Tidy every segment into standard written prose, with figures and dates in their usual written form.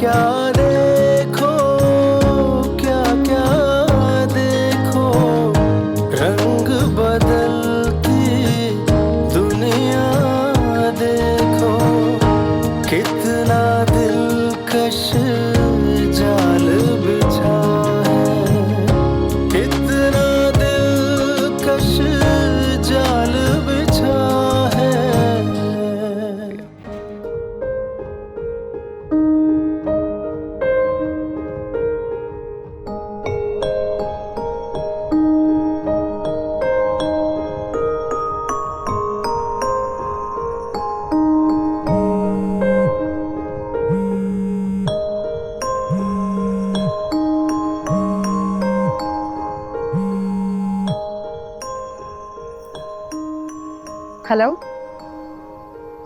क्या देखो, क्या क्या देखो, रंग बदलती दुनिया देखो, कितना दिलकश जाल बिछा है, कितना दिलकश जाल बिछा है। हेलो,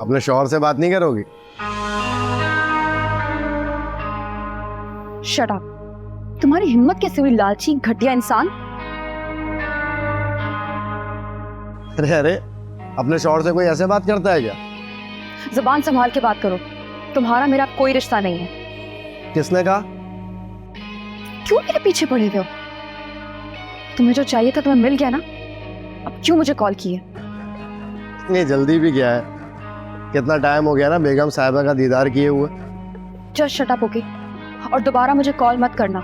अपने शौहर से बात नहीं करोगी? Shut up. तुम्हारी हिम्मत कैसे हुई लालची घटिया इंसान? अरे अरे, अपने शौहर से कोई ऐसे बात करता है क्या? जुबान संभाल के बात करो। तुम्हारा मेरा कोई रिश्ता नहीं है। किसने कहा? क्यों मेरे पीछे पड़े हुए हो? तुम्हें जो चाहिए था तुम्हें मिल गया ना, अब क्यों मुझे कॉल किए? इतनी जल्दी भी क्या है? कितना टाइम हो गया ना बेगम साहिबा का दीदार किए हुए। Just shut up, okay? और दोबारा मुझे कॉल मत करना।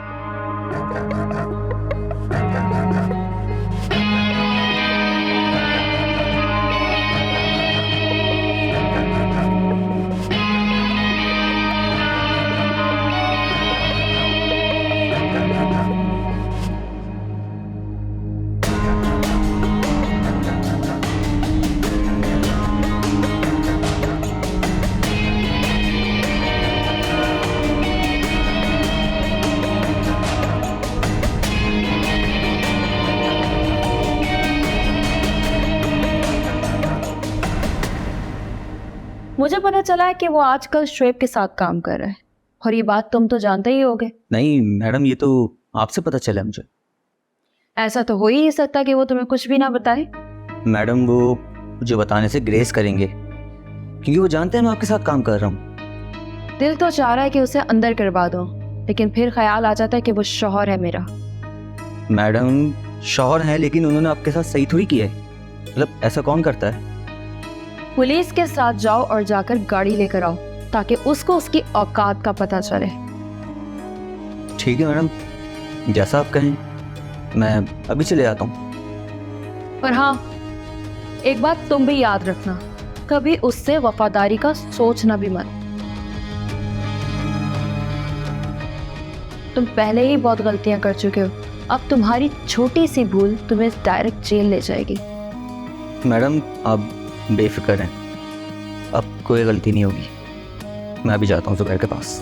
मुझे पता चला है कि वो आजकल शोएब के साथ काम कर रहा है, और ये बात तुम तो जानते ही होगे। नहीं मैडम, ये तो आपसे पता चला मुझे। ऐसा तो हो ही नहीं सकता कि वो तुम्हें कुछ भी ना बताए। मैडम वो मुझे बताने से ग्रेस करेंगे, क्योंकि वो जानते हैं मैं आपके साथ काम कर रहा हूँ। दिल तो चाह रहा है कि उसे अंदर करवा दो, लेकिन फिर ख्याल आ जाता है कि वो शौहर है मेरा। मैडम शौहर है, लेकिन उन्होंने आपके साथ सही थोड़ी किया है। मतलब ऐसा कौन करता है? पुलिस के साथ जाओ और जाकर गाड़ी लेकर आओ, ताकि उसको उसकी औकात का पता चले। ठीक है मैडम, जैसा आप कहें, मैं अभी चले आता हूँ। पर हाँ, एक बात तुम भी याद रखना, कभी उससे वफादारी का सोचना भी मत। तुम पहले ही बहुत गलतियां कर चुके हो, अब तुम्हारी छोटी सी भूल तुम्हें डायरेक्ट जेल ले जाएगी। मैडम आप बेफिक्र हैं, अब कोई गलती नहीं होगी। मैं अभी जाता हूँ जुबैर के पास।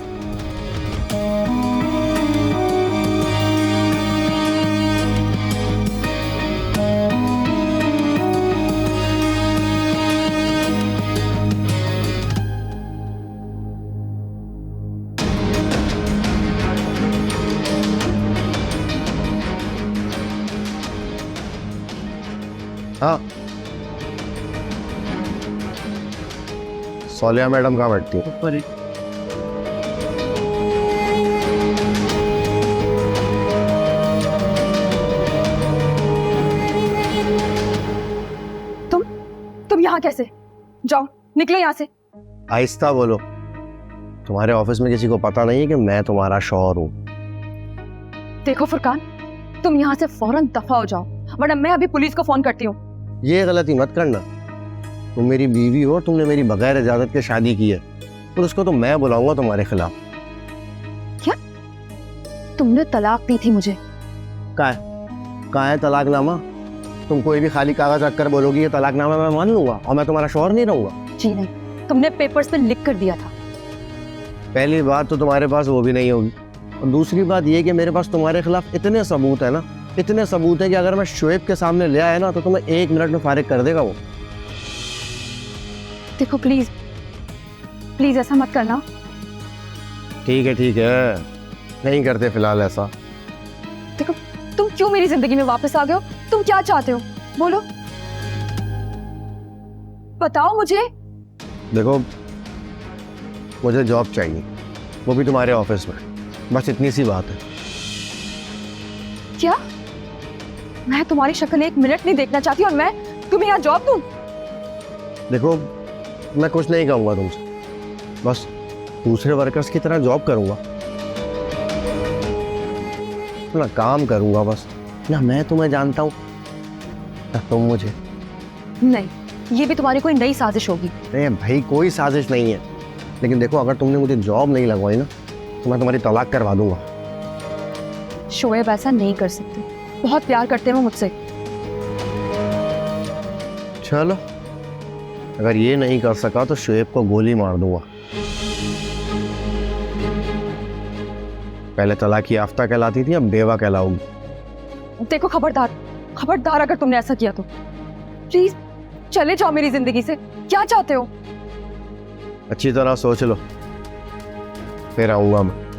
हाँ, सोलिया मैडम कहाँ बैठती है? ऊपर ही। तुम यहाँ कैसे? जाओ, निकलो यहाँ से। आहिस्ता बोलो। तुम्हारे ऑफिस में किसी को पता नहीं है कि मैं तुम्हारा शौहर हूँ? देखो फुरकान, तुम यहाँ से फौरन दफा हो जाओ, वरना मैं अभी पुलिस को फोन करती हूँ। ये गलती मत करना। तुम मेरी बीवी हो, तुमने मेरी बगैर इजाजत के शादी की है, और उसको तो मैं बुलाऊंगा तुम्हारे खिलाफ। क्या? तुमने तलाक दी थी मुझे? कहाँ है तलाकनामा? तुम कोई भी खाली कागज रखकर बोलोगी ये तलाकनामा, मैं मान लूंगा और मैं तुम्हारा शौहर नहीं रहूंगा। जी नहीं, तुमने पेपर्स पे लिख कर दिया था। पहली बात तो तुम्हारे पास वो भी नहीं होगी, और दूसरी बात ये कि मेरे पास तुम्हारे खिलाफ इतने सबूत है ना, इतने सबूत है कि अगर मैं शोएब के सामने ले आया ना तो तुम्हें 1 मिनट में फारिग कर देगा वो। देखो प्लीज प्लीज ऐसा मत करना। ठीक है, नहीं करते फिलहाल ऐसा। देखो, तुम क्यों मेरी जिंदगी में वापस आ गए हो? तुम क्या चाहते हो? बोलो, बताओ मुझे। देखो, मुझे जॉब चाहिए, वो भी तुम्हारे ऑफिस में। बस इतनी सी बात है। क्या? मैं तुम्हारी शक्ल 1 मिनट नहीं देखना चाहती और मैं तुम्हें यहाँ जॉब दूँ? देखो, मैं कुछ नहीं कहूँगा तुमसे, बस दूसरे वर्कर्स की तरह जॉब करूँगा, अपना काम करूँगा बस। ना मैं तुम्हें जानता हूँ ना तुम मुझे। नहीं, ये भी तुम्हारी कोई नई साजिश होगी। अरे भाई, कोई साजिश नहीं है, लेकिन देखो अगर तुमने मुझे जॉब नहीं लगवाई ना तो मैं तुम्हारी तलाक करवा दूंगा। शोएब ऐसा नहीं कर सकते, बहुत प्यार करते हो मुझसे। चलो, अगर ये नहीं कर सका तो शोएब को गोली मार दूंगा। पहले तलाक याफ्ता कहलाती थी, अब बेवा कहलाऊंगी। देखो, खबरदार खबरदार, अगर तुमने ऐसा किया तो प्लीज चले जाओ मेरी जिंदगी से। क्या चाहते हो? अच्छी तरह सोच लो, फिर आऊंगा मैं।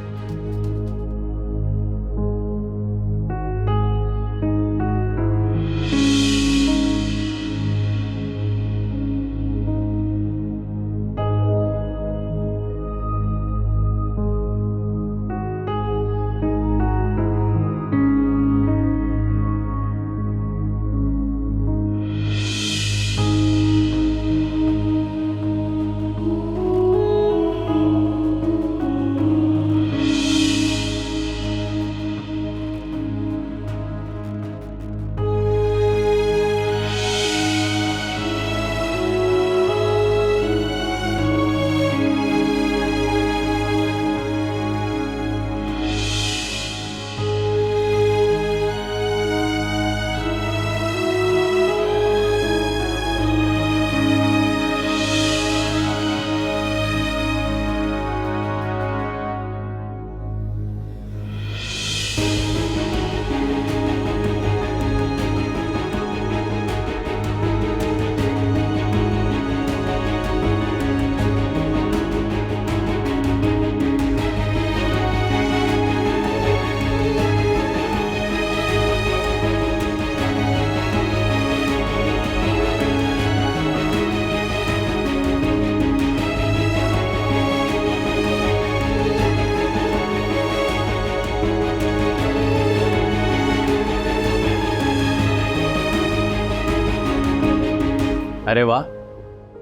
अरे वाह,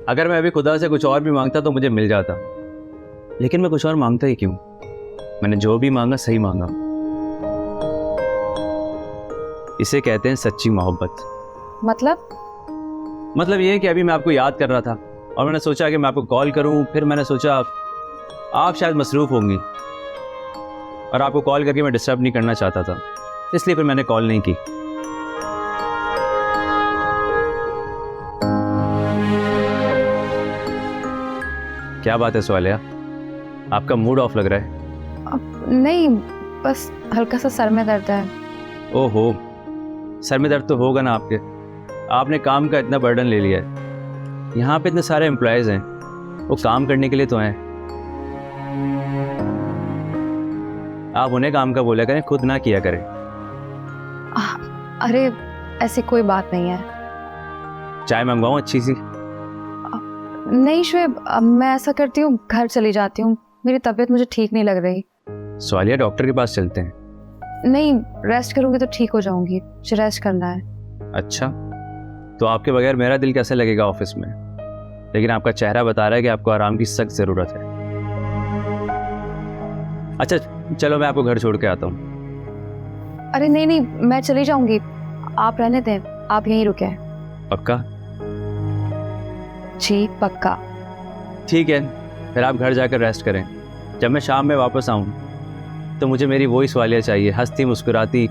अगर मैं अभी खुदा से कुछ और भी मांगता तो मुझे मिल जाता, लेकिन मैं कुछ और मांगता ही क्यों? मैंने जो भी मांगा सही मांगा। इसे कहते हैं सच्ची मोहब्बत। मतलब ये है कि अभी मैं आपको याद कर रहा था और मैंने सोचा कि मैं आपको कॉल करूं, फिर मैंने सोचा आप शायद मसरूफ़ होंगी और आपको कॉल करके मैं डिस्टर्ब नहीं करना चाहता था, इसलिए फिर मैंने कॉल नहीं की। क्या बात है सोआलिया, आपका मूड ऑफ लग रहा है? नहीं, बस हल्का सा सर में दर्द है। ओहो, सर में दर्द तो होगा ना आपके। आपने काम का इतना बर्डन ले लिया है। यहाँ पे इतने सारे एम्प्लॉयज़ हैं, वो काम करने के लिए तो हैं। आप उन्हें काम का बोला करें, खुद ना किया करें। अरे ऐसी कोई बात नहीं है। चाय मंगवाऊँ अच्छी सी? नहीं शोएब, मैं ऐसा करती हूँ, घर चली जाती हूँ, मेरी तबीयत मुझे ठीक नहीं लग रही। सोआलिया, डॉक्टर के पास चलते हैं। नहीं, रेस्ट करूँगी तो ठीक हो जाऊंगी, मुझे रेस्ट करना है। अच्छा, तो आपके बगैर मेरा दिल कैसे लगेगा ऑफिस में? लेकिन आपका चेहरा बता रहा है कि आपको आराम की सख्त ज़रूरत है। अच्छा चलो, मैं आपको घर छोड़ के आता हूँ। अरे नहीं नहीं, मैं चली जाऊंगी, आप रहने दें, आप यहीं रुके। पक्का? जी पक्का। ठीक है, फिर आप घर जाकर रेस्ट करें। जब मैं शाम में वापस आऊँ तो मुझे मेरी वही सोआलिया चाहिए, हंसती मुस्कुराती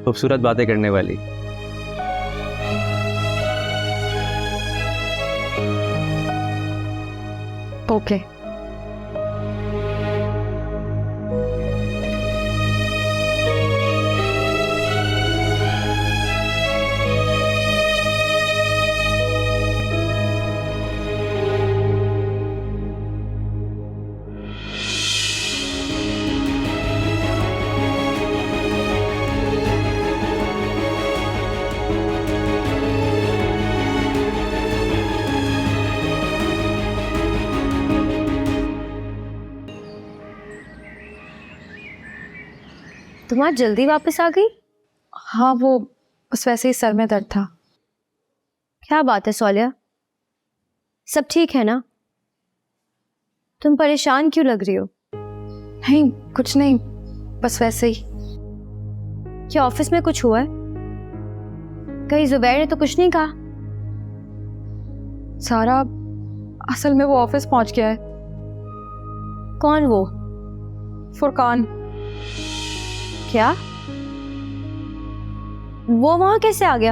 खूबसूरत बातें करने वाली। ओके। तुम आज जल्दी वापस आ गई? हाँ, वो बस वैसे ही सर में दर्द था। क्या बात है सोलिया, सब ठीक है ना? तुम परेशान क्यों लग रही हो? नहीं, कुछ नहीं, बस वैसे ही। क्या ऑफिस में कुछ हुआ है? कहीं जुबैर ने तो कुछ नहीं कहा? सारा, असल में वो ऑफिस पहुंच गया है। कौन वो? फुरकान। क्या? वो वहां कैसे आ गया?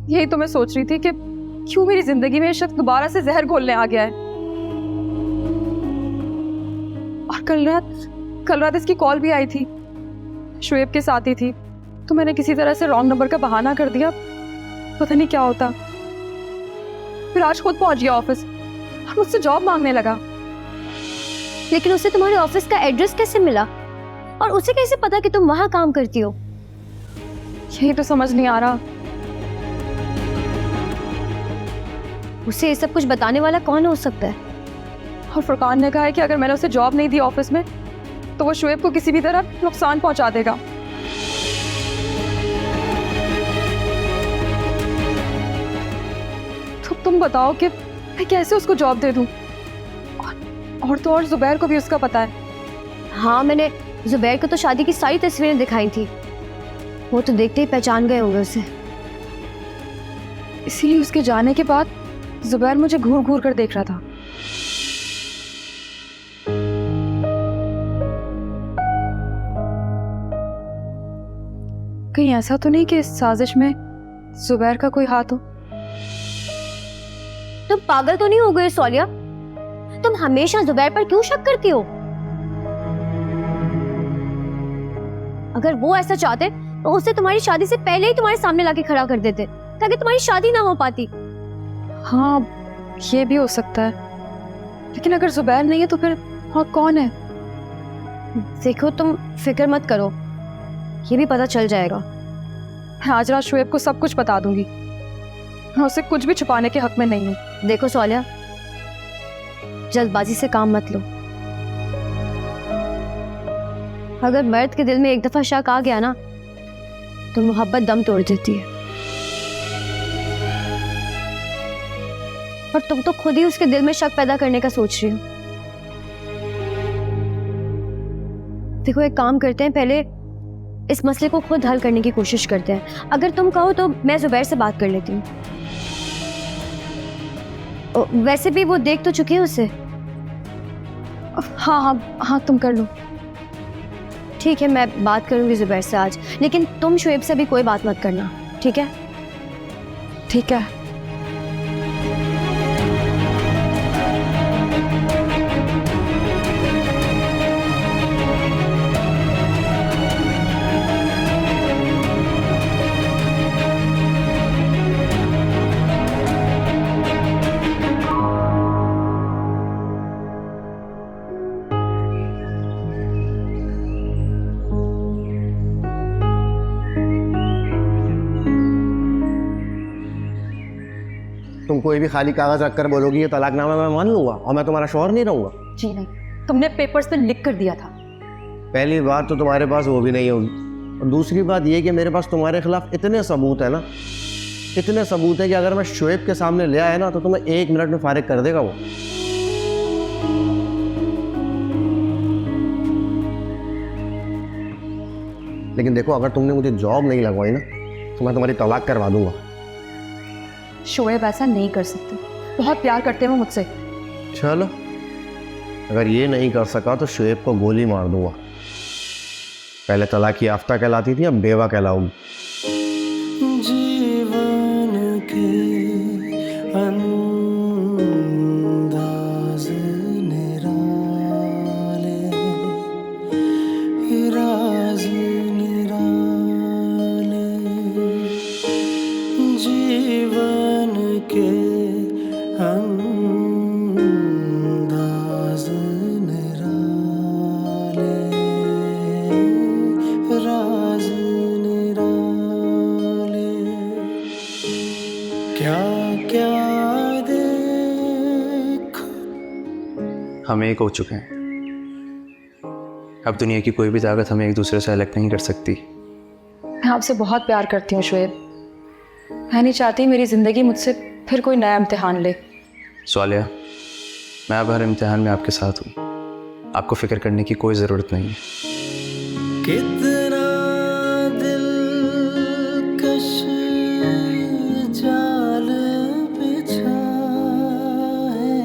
यही तो मैं सोच रही थी कि क्यों मेरी जिंदगी में ये शख्स दोबारा से जहर घोलने आ गया है। और कल रात इसकी कॉल भी आई थी, शुएब के साथ ही थी, तो मैंने किसी तरह से रॉन्ग नंबर का बहाना कर दिया, पता नहीं क्या होता। फिर आज खुद पहुंच गया ऑफिस और मुझसे जॉब मांगने लगा। लेकिन उसे तुम्हारे ऑफिस का एड्रेस कैसे मिला? और उसे कैसे पता कि तुम वहां काम करती हो? यही तो समझ नहीं आ रहा। उसे ये सब कुछ बताने वाला कौन हो सकता है? और फुरकान ने कहा है कि अगर मैंने उसे जॉब नहीं दी ऑफिस में तो वो शुएब को किसी भी तरह नुकसान पहुंचा देगा। तो तुम बताओ कि मैं कैसे उसको जॉब दे दूं? और तो और जुबैर को भी उसका पता है। हाँ, मैंने जुबैर को तो शादी की सारी तस्वीरें दिखाई थी, वो तो देखते ही पहचान गए होंगे उसे। इसीलिए उसके जाने के बाद जुबैर मुझे घूर घूर कर देख रहा था। कहीं ऐसा तो नहीं कि इस साजिश में जुबैर का कोई हाथ हो? तुम पागल तो नहीं हो गए सोलिया? तुम हमेशा जुबैर पर क्यों शक करती हो? अगर वो ऐसा चाहते तो उसे तुम्हारी शादी से पहले ही तुम्हारे सामने लाके खड़ा कर देते ताकि तुम्हारी शादी ना हो पाती। हाँ, ये भी हो सकता है, लेकिन अगर जुबैर नहीं है तो फिर हाँ कौन है? देखो, तुम फिक्र मत करो, ये भी पता चल जाएगा। मैं आज रात शुएब को सब कुछ बता दूंगी। मैं उसे कुछ भी छुपाने के हक में नहीं हूँ। देखो सोलिया, जल्दबाजी से काम मत लो। अगर मर्द के दिल में एक दफा शक आ गया ना तो मोहब्बत दम तोड़ देती है। और तुम तो खुद ही उसके दिल में शक पैदा करने का सोच रही हो। देखो, एक काम करते हैं, पहले इस मसले को खुद हल करने की कोशिश करते हैं। अगर तुम कहो तो मैं जुबैर से बात कर लेती हूँ। वैसे भी वो देख तो चुकी है उसे। हाँ हाँ हाँ, तुम कर लो। ठीक है, मैं बात करूंगी जुबैर से आज, लेकिन तुम शुएब से भी कोई बात मत करना, ठीक है? ठीक है। तुम कोई भी खाली कागज रखकर बोलोगी ये तलाकनामा मैं मान लूंगा और मैं तुम्हारा शौहर नहीं रहूंगा? जी नहीं, तुमने पेपर्स पे लिख कर दिया था। पहली बात तो तुम्हारे पास वो भी नहीं होगी, और दूसरी बात ये कि मेरे पास तुम्हारे खिलाफ इतने सबूत है ना, इतने सबूत है कि अगर मैं शुएब के सामने ले आया ना तो तुम्हें 1 मिनट में फारिग कर देगा वो। लेकिन देखो, अगर तुमने मुझे जॉब नहीं लगवाई ना तो मैं तुम्हारी तलाक करवा दूंगा। शुएब ऐसा नहीं कर सकते, बहुत प्यार करते हैं वो मुझसे। चलो, अगर ये नहीं कर सका तो शुएब को गोली मार दूंगा। पहले तलाक याफ्ता कहलाती थी, अब बेवा कहलाऊंगी। जीवन के अंदाज निराले, राज निराले, जीवन के अंदाज निराले, राज निराले, क्या क्या देखो। हम एक हो चुके हैं, अब दुनिया की कोई भी ताकत हमें एक दूसरे से अलग नहीं कर सकती। मैं आपसे बहुत प्यार करती हूँ शोएब। मैं नहीं चाहती मेरी ज़िंदगी मुझसे फिर कोई नया इम्तिहान ले। स्वालिया, मैं अब हर इम्तिहान में आपके साथ हूँ। आपको फिक्र करने की कोई ज़रूरत नहीं है। कितना दिलकश जाल बिछा है।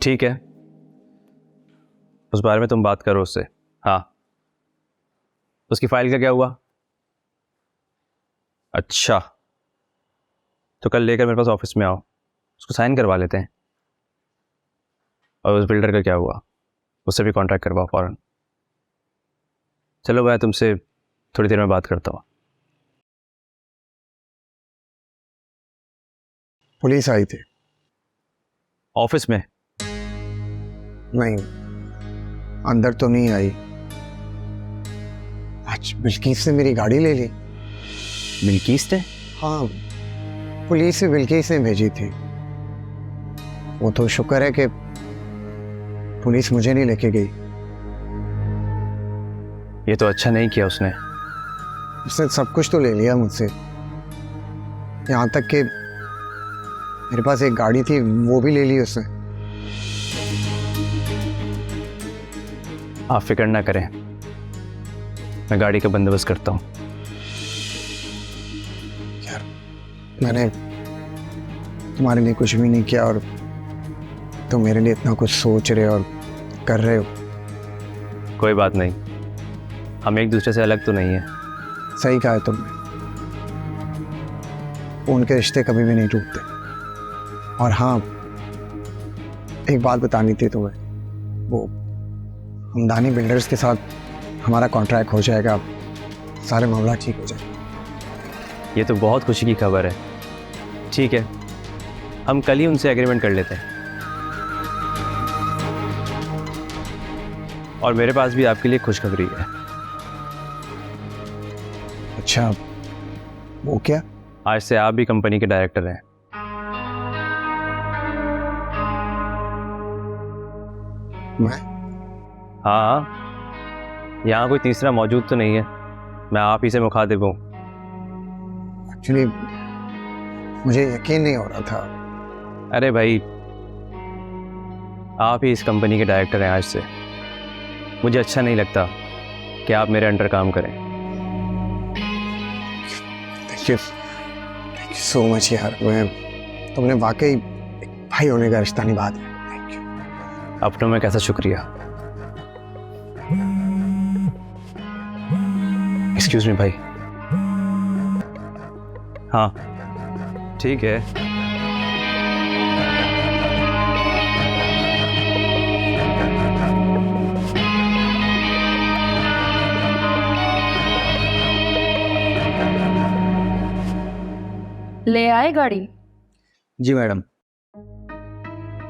ठीक है, उस बारे में तुम बात करो उससे। हाँ, उसकी फाइल का क्या हुआ? अच्छा, तो कल लेकर मेरे पास ऑफिस में आओ, उसको साइन करवा लेते हैं। और उस बिल्डर का क्या हुआ, उससे भी कॉन्ट्रैक्ट करवाओ फौरन। चलो मैं तुमसे थोड़ी देर में बात करता हूँ। पुलिस आई थी? ऑफिस में? नहीं, अंदर तो नहीं आई। आज बिल्किस ने मेरी गाड़ी ले ली। बिल्किस ने? हाँ, पुलिस से बिल्किस ने भेजी थी। वो तो शुक्र है कि पुलिस मुझे नहीं लेके गई। ये तो अच्छा नहीं किया उसने। उसने सब कुछ तो ले लिया मुझसे, यहाँ तक कि मेरे पास एक गाड़ी थी वो भी ले ली उसने। आप फिक्र ना करें, मैं गाड़ी का बंदोबस्त करता हूँ। यार, मैंने तुम्हारे लिए कुछ भी नहीं किया और तुम मेरे लिए इतना कुछ सोच रहे और कर रहे हो। कोई बात नहीं, हम एक दूसरे से अलग तो नहीं है। सही कहा है तुमने, उनके रिश्ते कभी भी नहीं टूटते। और हाँ, एक बात बतानी थी तुम्हें, वो हमदानी बिल्डर्स के साथ हमारा कॉन्ट्रैक्ट हो जाएगा, सारे मामला ठीक हो जाएगा। ये तो बहुत खुशी की खबर है। ठीक है, हम कल ही उनसे एग्रीमेंट कर लेते हैं। और मेरे पास भी आपके लिए खुशखबरी है। अच्छा, वो क्या? आज से आप भी कंपनी के डायरेक्टर हैं। मैं? हाँ, यहाँ कोई तीसरा मौजूद तो नहीं है, मैं आप ही से मुखातिब हूँ। एक्चुअली मुझे यकीन नहीं हो रहा था। अरे भाई, आप ही इस कंपनी के डायरेक्टर हैं आज से। मुझे अच्छा नहीं लगता कि आप मेरे अंडर काम करें। थैंक यू सो मच यार। तुमने वाकई एक भाई होने का रिश्ता निभा दिया। Thank you. अपनों में कैसा शुक्रिया। एक्सक्यूज मी भाई। हाँ ठीक है। ले आए गाड़ी? जी मैडम।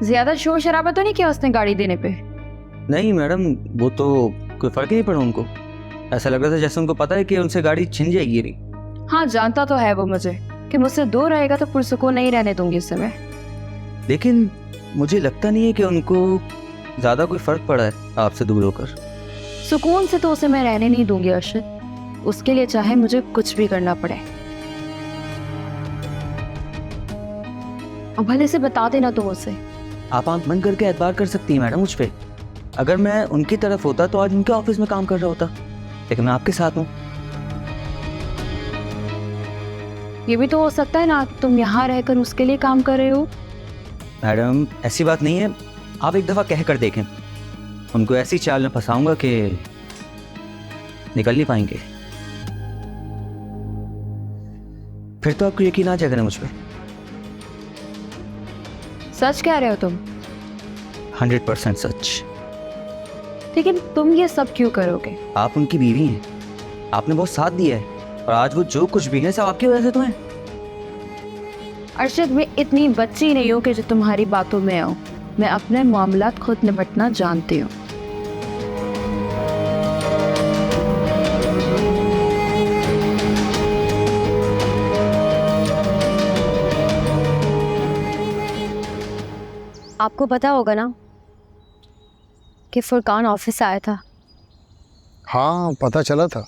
ज्यादा शोर शराबा तो नहीं किया उसने गाड़ी देने पे? नहीं मैडम, वो तो कोई फर्क ही नहीं पड़ा उनको। ऐसा लग रहा था जैसे उनको पता है कि उनसे गाड़ी छिन जाएगी नहीं। हाँ, जानता तो है वो मुझे कि मुझसे दूर रहेगा तो पुरसुकून नहीं रहने दूंगी उस समय। लेकिन मुझे लगता नहीं है कि उनको ज़्यादा कोई फ़र्क पड़ा है आपसे दूर होकर। सुकून से तो उसे मैं रहने नहीं दूंगी अर्शद, उसके लिए चाहे मुझे कुछ भी करना पड़े। अब भले से बता देना तुम उसे। आप आंख बंद करके एतबार कर सकती हैं मैडम मुझ पे। अगर मैं उनकी तरफ होता तो आज उनके ऑफिस में काम कर रहा होता, लेकिन मैं आपके साथ हूँ। ये भी तो हो सकता है ना कि तुम यहाँ रहकर उसके लिए काम कर रहे हो। मैडम ऐसी बात नहीं है, आप एक दफ़ा कह कर देखें। उनको ऐसी चाल में फंसाऊंगा कि निकल नहीं पाएंगे। फिर तो आपको यकीन आ जाएगा ना मुझ पे। सच कह रहे हो तुम? 100% सच। लेकिन तुम ये सब क्यों करोगे? आप उनकी बीवी हैं, आपने बहुत साथ दिया है और आज वो जो कुछ भी है सब आपकी वजह से तो है। अर्शद, मैं इतनी बच्ची नहीं हूँ कि जो तुम्हारी बातों में आऊँ। मैं अपने मामलात खुद निपटना जानती हूँ। आपको पता होगा ना कि फुरकान ऑफिस आया था। हाँ पता चला था।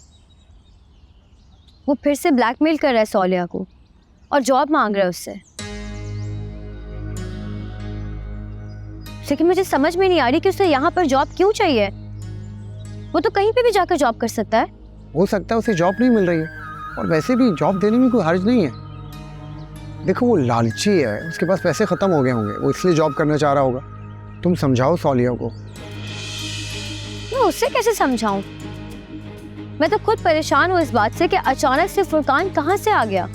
वो फिर से ब्लैकमेल कर रहा है सौलिया को और जॉब मांग रहा है उससे। लेकिन मुझे समझ में नहीं आ रही कि उसे यहाँ पर जॉब क्यों चाहिए। वो तो कहीं पे भी जाकर जॉब कर सकता है। हो सकता है उसे जॉब नहीं मिल रही है, और वैसे भी जॉब देने में कोई हर्ज नहीं है। देखो वो लालची है, उसके पास पैसे ख़त्म हो गए होंगे, वो इसलिए जॉब करना चाह रहा होगा। तुम समझाओ सौलिया को। मैं उसे कैसे समझाऊं? मैं तो खुद परेशान हूँ इस बात से कि अचानक से फुरकान कहाँ से आ गया।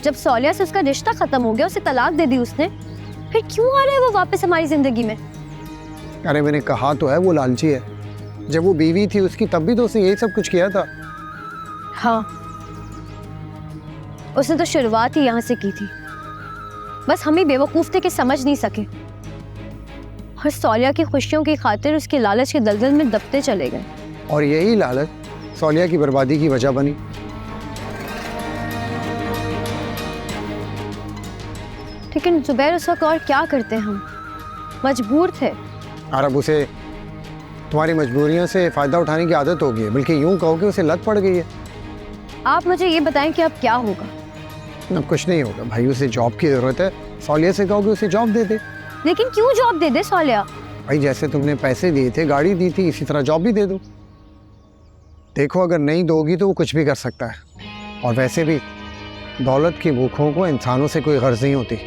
जब सौलिया से उसका रिश्ता खत्म हो गया, उसे तलाक दे दी उसने, फिर क्यों आ रहा है वो वापस हमारी जिंदगी में? अरे मैंने कहा तो है वो लालची है। जब वो बीवी थी उसकी तब भी तो उसने यही सब कुछ किया था। हाँ, उसने तो शुरुआत ही यहाँ से की थी। बस हम ही बेवकूफ थे कि समझ नहीं सके, और सौलिया की खुशियों की खातिर उसके लालच के दलदल में दबते चले गए। और यही लालच सौलिया की बर्बादी की वजह बनी। लेकिन जुबैर उस वक्त और क्या करते हम, मजबूर थे। और अब उसे तुम्हारी मजबूरियों से फ़ायदा उठाने की आदत हो गई है, बल्कि यूं कहो कि उसे लत पड़ गई है। आप मुझे ये बताएं कि अब क्या होगा? अब कुछ नहीं होगा भाई, उसे जॉब की ज़रूरत है। सौलिया से कहो कि उसे जॉब दे दे। लेकिन क्यों जॉब दे दे सौलिया? भाई जैसे तुमने पैसे दिए थे, गाड़ी दी थी, इसी तरह जॉब भी दे दो। देखो अगर नहीं दोगी तो वो कुछ भी कर सकता है, और वैसे भी दौलत की भूखों को इंसानों से कोई गर्ज नहीं होती।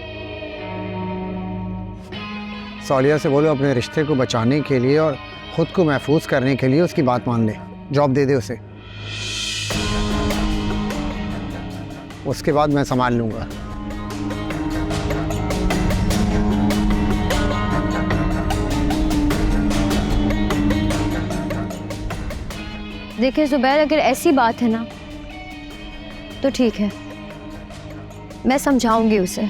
सौलिया से बोलो अपने रिश्ते को बचाने के लिए और खुद को महफूज करने के लिए उसकी बात मान ले, जॉब दे दे उसे। उसके बाद मैं संभाल लूँगा। देखिए जुबैर, अगर ऐसी बात है ना तो ठीक है, मैं समझाऊंगी उसे।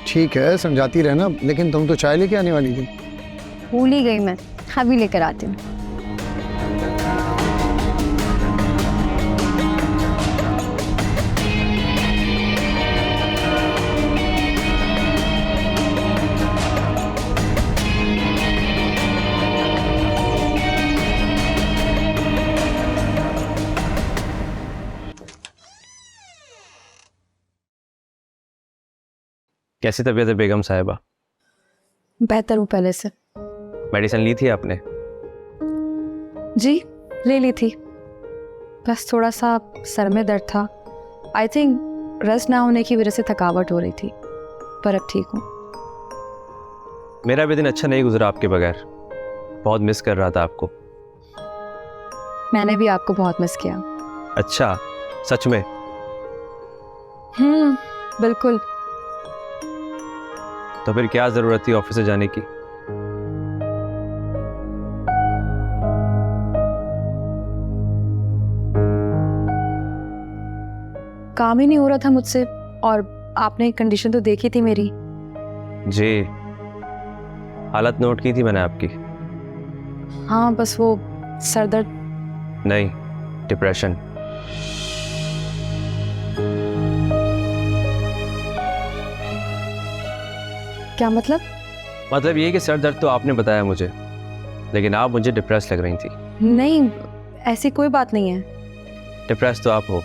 ठीक है समझाती रहना, लेकिन तुम तो चाय लेके आने वाली थी। भूल ही गई मैं, अभी लेकर आती हूँ। कैसी तबीयत है बेगम साहिबा? बेहतर हूँ पहले से। मेडिसिन ली थी आपने? जी ले ली थी, बस थोड़ा सा सर में दर्द था। आई थिंक रेस्ट ना होने की वजह से थकावट हो रही थी, पर अब ठीक हूँ। मेरा भी दिन अच्छा नहीं गुजरा आपके बगैर, बहुत मिस कर रहा था आपको। मैंने भी आपको बहुत मिस किया। अच्छा, सच में? बिल्कुल। तो फिर क्या जरूरत थी ऑफिस से जाने की? काम ही नहीं हो रहा था मुझसे, और आपने कंडीशन तो देखी थी मेरी। जी, हालत नोट की थी मैंने आपकी। हाँ, बस वो सर दर्द। नहीं, डिप्रेशन। क्या मतलब? मतलब ये कि सर दर्द तो आपने बताया मुझे, लेकिन आप मुझे डिप्रेस लग रही थी। नहीं, ऐसी कोई बात नहीं है। डिप्रेस तो आप हो।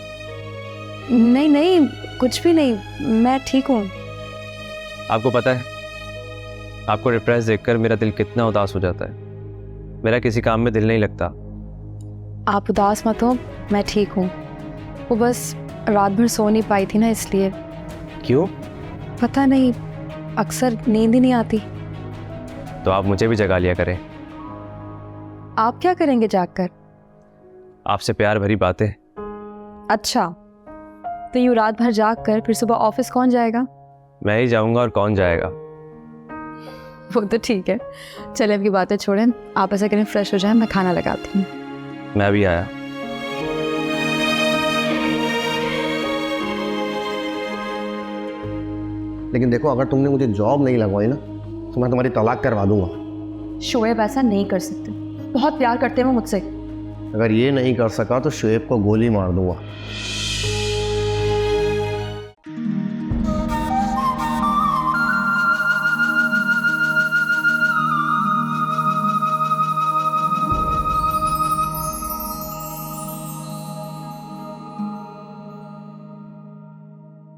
नहीं नहीं, कुछ भी नहीं, मैं ठीक हूँ। आपको पता है, आपको डिप्रेस देखकर मेरा दिल कितना उदास हो जाता है। मेरा किसी काम में दिल नहीं लगता। आप उदास मत हो, मैं ठीक हूँ। वो बस रात भर सो नहीं पाई थी ना, इसलिए। क्यों? पता नहीं, अक्सर नींद ही नहीं आती। तो आप मुझे भी जगा लिया करें। आप क्या करेंगे जागकर? आपसे प्यार भरी बातें। अच्छा, तो यूँ रात भर जाग कर फिर सुबह ऑफिस कौन जाएगा? मैं ही जाऊंगा, और कौन जाएगा? वो तो ठीक है, चले अब की बातें छोड़ें, आप ऐसा करें फ्रेश हो जाएं, मैं खाना लगाती हूँ। मैं भी आया। लेकिन देखो अगर तुमने मुझे जॉब नहीं लगवाई ना तो मैं तुम्हारी तलाक करवा दूंगा। शोएब ऐसा नहीं कर सकते, बहुत प्यार करते हैं वो मुझसे। अगर ये नहीं कर सका तो शोएब को गोली मार दूंगा।